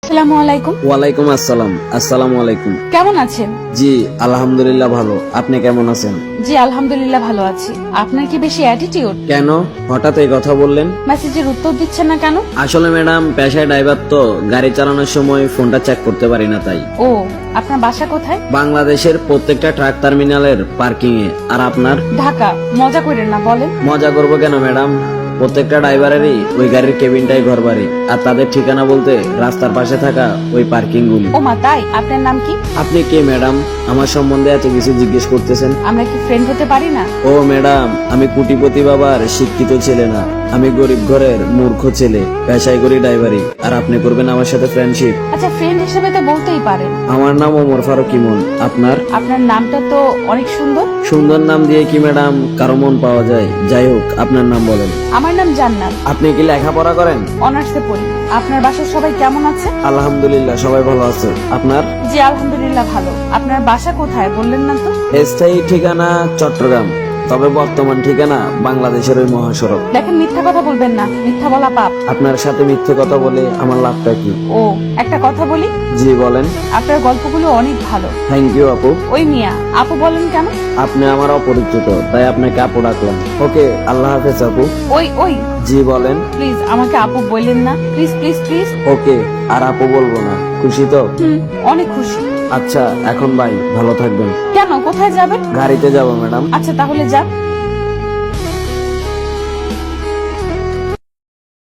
আসসালামু আলাইকুম। ওয়ালাইকুম আসসালাম। আসসালামু আলাইকুম। কেমন আছেন? জি আলহামদুলিল্লাহ ভালো। আপনি কেমন আছেন? জি আলহামদুলিল্লাহ ভালো আছি। আপনার কি বেশি অ্যাটিটিউড? কেন হঠাৎ এই কথা বললেন? মেসেজের উত্তর দিচ্ছেন না কেন? আসলে ম্যাডাম পেশায় ড্রাইভার তো গাড়ি চালানোর সময় ফোনটা চেক করতে পারি না তাই। ও, আপনার বাসা কোথায়? বাংলাদেশের প্রত্যেকটা ট্রাক টার্মিনালের পার্কিং এ। আর আপনার? ঢাকা। মজা করেন না, বলেন। মজা করবো কেন ম্যাডাম, প্রত্যেকটা ড্রাইভারেরই ওই গাড়ির কেবিনটাই ঘর বাড়ি, আর তাদের ঠিকানা বলতে রাস্তার পাশে থাকা ওই পার্কিং গুলি। ও মা, তাই? আপনার নাম কি? আপনি কে ম্যাডাম, আমার সম্বন্ধে এত কিছু জিজ্ঞেস করতেছেন? আমরা কি ফ্রেন্ড হতে পারি না? ও ম্যাডাম, আমি কোটিপতি বাবার শিক্ষিত ছেলে না, আমি গরিব ঘরের মূর্খ ছেলে, পেশায় করি ড্রাইভারি, আর আপনি করবেন আমার সাথে ফ্রেন্ডশিপ? আচ্ছা, ফ্রেন্ড হিসেবে তো বলতেই পারেন। আমার নাম ওমর ফারুক ইমন। আপনার? আপনার নামটা তো অনেক সুন্দর। সুন্দর নাম দিয়ে কি ম্যাডাম কারো মন পাওয়া যায়? যাই হোক, আপনার নাম বলেন। আমার নাম জান্নাত। আপনি কি লেখাপড়া করেন? অনার্সে পড়ি। আপনার বাসার সবাই কেমন আছে? আলহামদুলিল্লাহ সবাই ভালো আছে। আপনার? জি আলহামদুলিল্লাহ ভালো। আপনার বাসা কোথায় বললেন না তো? স্থায়ী ঠিকানা চট্টগ্রাম, তবে বর্তমান ঠিকানা বাংলাদেশের ওই মহাসড়ক। দেখেন, মিথ্যা কথা বলবেন না, মিথ্যা বলা পাপ। আপনার সাথে মিথ্যে কথা বলে আমার লাভটা কি? ও, একটা কথা বলি। জি বলেন। আপনার গল্পগুলো অনেক ভালো। থ্যাংক ইউ আপু। ওই মিয়া, আপু বলেন কেন? আপনি আমার অপরিচিত, তাই আপনাকে আপু ডাকলাম। ওকে, আল্লাহ হাফেজ আপু। ওই ওই, জি বলেন। প্লিজ আমাকে আপু বললেন না, প্লিজ প্লিজ প্লিজ। ওকে, আর আপু বলবো না, খুশি তো? অনেক খুশি। আচ্ছা এখন ভাই ভালো থাকবেন। কেন, কোথায় যাবেন? গাড়িতে যাব ম্যাডাম। আচ্ছা তাহলে যান।